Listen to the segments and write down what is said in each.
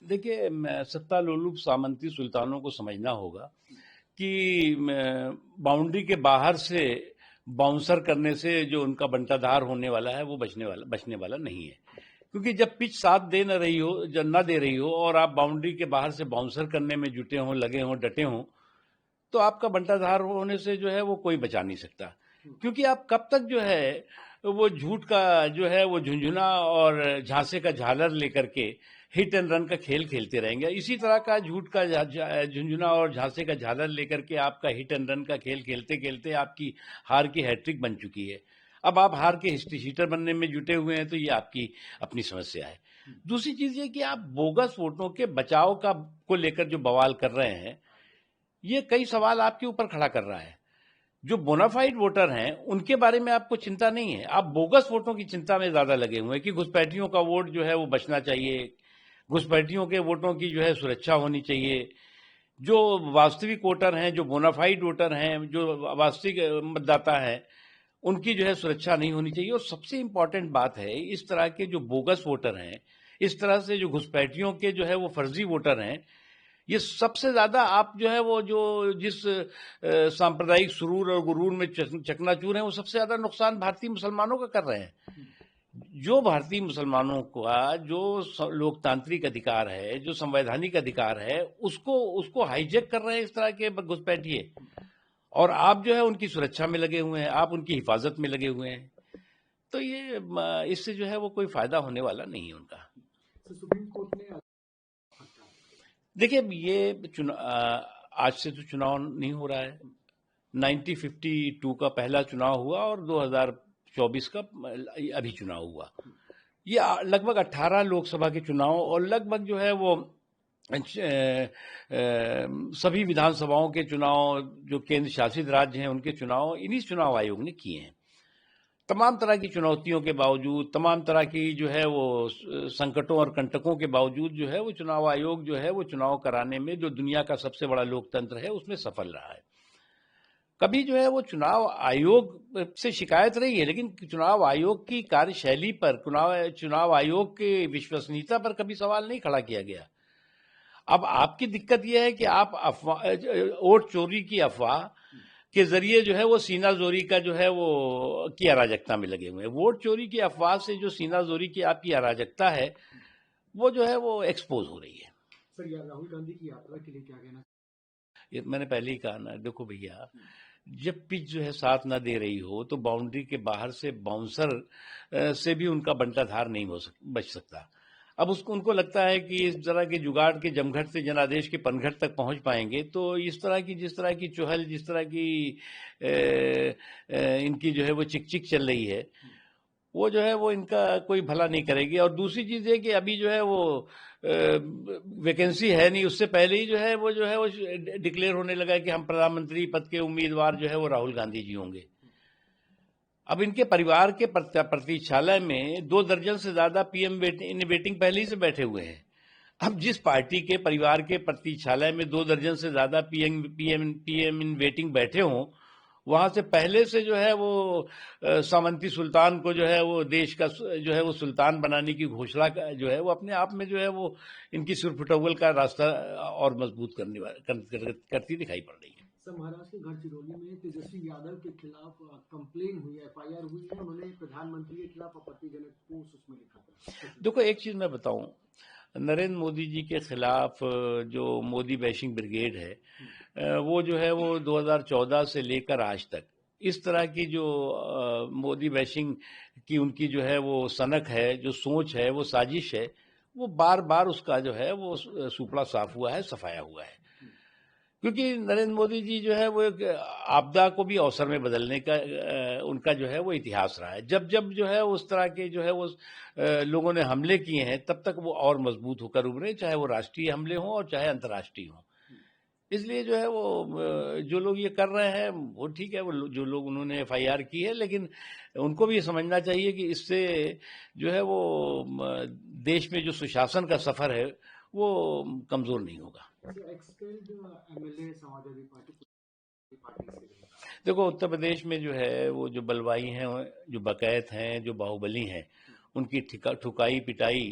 देखिए, सत्तालोलुप सामंती सुल्तानों को समझना होगा कि बाउंड्री के बाहर से बाउंसर करने से जो उनका बंटाधार होने वाला है वो बचने वाला नहीं है। क्योंकि जब पिच साथ दे न दे रही हो और आप बाउंड्री के बाहर से बाउंसर करने में जुटे हों, लगे हों, डटे हों, तो आपका बंटाधार होने से जो है वो कोई बचा नहीं सकता। क्योंकि आप कब तक जो है वो झूठ का जो है वो झुंझुना और झांसे का झालर लेकर के हिट एंड रन का खेल खेलते रहेंगे। इसी तरह का झूठ का झुंझुना और झांसे का झालर लेकर के आपका हिट एंड रन का खेल खेलते खेलते आपकी हार की हैट्रिक बन चुकी है। अब आप हार के हिस्ट्री शीटर बनने में जुटे हुए हैं, तो ये आपकी अपनी समस्या है। दूसरी चीज ये कि आप बोगस वोटों के बचाव को लेकर जो बवाल कर रहे हैं, ये कई सवाल आपके ऊपर खड़ा कर रहा है। जो बोनाफाइड वोटर हैं उनके बारे में आपको चिंता नहीं है, आप बोगस वोटों की चिंता में ज्यादा लगे हुए हैं कि घुसपैठियों का वोट जो है वो बचना चाहिए, घुसपैठियों के वोटों की जो है सुरक्षा होनी चाहिए। जो वास्तविक वोटर हैं, जो बोनाफाइड वोटर हैं, जो वास्तविक मतदाता हैं, उनकी जो है सुरक्षा नहीं होनी चाहिए। और सबसे इंपॉर्टेंट बात है, इस तरह के जो बोगस वोटर हैं, इस तरह से जो घुसपैठियों के जो है वो फर्जी वोटर हैं, ये सबसे ज्यादा आप जो है वो जो जिस सांप्रदायिक सुरूर और गुरूर में चकनाचूर हैं, वो सबसे ज्यादा नुकसान भारतीय मुसलमानों का कर रहे हैं। जो भारतीय मुसलमानों का जो लोकतांत्रिक अधिकार है, जो संवैधानिक अधिकार है, उसको हाईजैक कर रहे हैं इस तरह के घुसपैठिए। और आप जो है उनकी सुरक्षा में लगे हुए हैं, आप उनकी हिफाजत में लगे हुए हैं। तो ये इससे जो है वो कोई फायदा होने वाला नहीं है उनका। सुप्रीम कोर्ट ने देखिए, ये आज से तो चुनाव नहीं हो रहा है। 1952 का पहला चुनाव हुआ और 2024 का अभी चुनाव हुआ। ये लगभग 18 लोकसभा के चुनाव और लगभग जो है वो सभी विधानसभाओं के चुनाव, जो केंद्र शासित राज्य हैं उनके चुनाव, इन्हीं चुनाव आयोग ने किए हैं। तमाम तरह की चुनौतियों के बावजूद, तमाम तरह की जो है वो संकटों और कंटकों के बावजूद जो है वो चुनाव आयोग जो है वो चुनाव कराने में, जो दुनिया का सबसे बड़ा लोकतंत्र है, उसमें सफल रहा है। कभी जो है वो चुनाव आयोग से शिकायत रही है, लेकिन चुनाव आयोग की कार्यशैली पर, चुनाव आयोग की विश्वसनीयता पर कभी सवाल नहीं खड़ा किया गया। अब आपकी दिक्कत यह है कि आप वोट चोरी की अफवाह के जरिए जो है वो सीना जोरी का जो है वो की अराजकता में लगे हुए हैं। वोट चोरी की अफवाह से जो सीना जोरी की आपकी अराजकता है, वो जो है वो एक्सपोज हो रही है। सर, यार राहुल गांधी की यात्रा के लिए क्या कहना? ये मैंने पहले ही कहा ना, देखो भैया, जब पिच जो है साथ ना दे रही हो तो बाउंड्री के बाहर से बाउंसर से भी उनका बंटाधार नहीं बच सकता। अब उनको लगता है कि इस तरह के जुगाड़ के जमघट से जनादेश के पनघट तक पहुंच पाएंगे, तो जिस तरह की चुहल, जिस तरह की इनकी जो है वो चिक चल रही है, वो जो है वो इनका कोई भला नहीं करेगी। और दूसरी चीज है कि अभी जो है वो वैकेंसी है नहीं, उससे पहले ही जो है वो डिक्लेयर होने लगा कि हम प्रधानमंत्री पद के उम्मीदवार जो है वो राहुल गांधी जी होंगे। अब इनके परिवार के प्रतीक्षालय में 2 दर्जन से ज्यादा पीएम इन वेटिंग पहले ही से बैठे हुए हैं। अब जिस पार्टी के परिवार के प्रतीक्षालय में 2 दर्जन से ज्यादा पीएम इन वेटिंग बैठे हों, वहां से पहले से जो है वो सामंती सुल्तान को जो है वो देश का जो है वो सुल्तान बनाने की घोषणा जो है वो अपने आप में जो है वो इनकी सुरफुटौल का रास्ता और मजबूत करती दिखाई पड़ रही है। महाराष्ट्र के गढ़चिरौली में तेजस्वी यादव के खिलाफ कंप्लेन हुई, एफआईआर हुई है। उन्होंने प्रधानमंत्री के खिलाफ आपत्तिजनक पोस्ट उसमें लिखा था। देखो, एक चीज मैं बताऊं, नरेंद्र मोदी जी के खिलाफ जो मोदी बैशिंग ब्रिगेड है, वो जो है वो 2014 से लेकर आज तक इस तरह की जो मोदी बैशिंग की उनकी जो है वो सनक है, जो सोच है, वो साजिश है, वो बार बार उसका जो है वो सुपड़ा साफ हुआ है, सफाया हुआ है। क्योंकि नरेंद्र मोदी जी जो है वो एक आपदा को भी अवसर में बदलने का उनका जो है वो इतिहास रहा है। जब जब जो है उस तरह के जो है वो लोगों ने हमले किए हैं, तब तक वो और मजबूत होकर उभरे, चाहे वो राष्ट्रीय हमले हों और चाहे अंतर्राष्ट्रीय हों। इसलिए जो है वो जो लोग ये कर रहे हैं वो ठीक है, वो जो लोग उन्होंने एफआईआर की है, लेकिन उनको भी ये समझना चाहिए कि इससे जो है वो देश में जो सुशासन का सफर है वो कमजोर नहीं होगा। देखो, उत्तर प्रदेश में जो है वो जो बलवाई हैं, जो बकैत हैं, जो बाहुबली हैं, उनकी ठुकाई पिटाई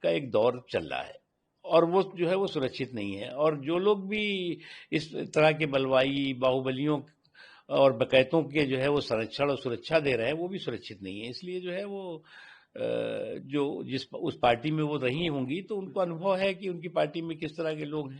का एक दौर चल रहा है। और वो जो है वो सुरक्षित नहीं है। और जो लोग भी इस तरह के बलवाई बाहुबलियों और डकैतों के जो है वो संरक्षण और सुरक्षा दे रहे हैं, वो भी सुरक्षित नहीं है। इसलिए जो है वो जो जिस उस पार्टी में वो रही होंगी तो उनको अनुभव है कि उनकी पार्टी में किस तरह के लोग हैं।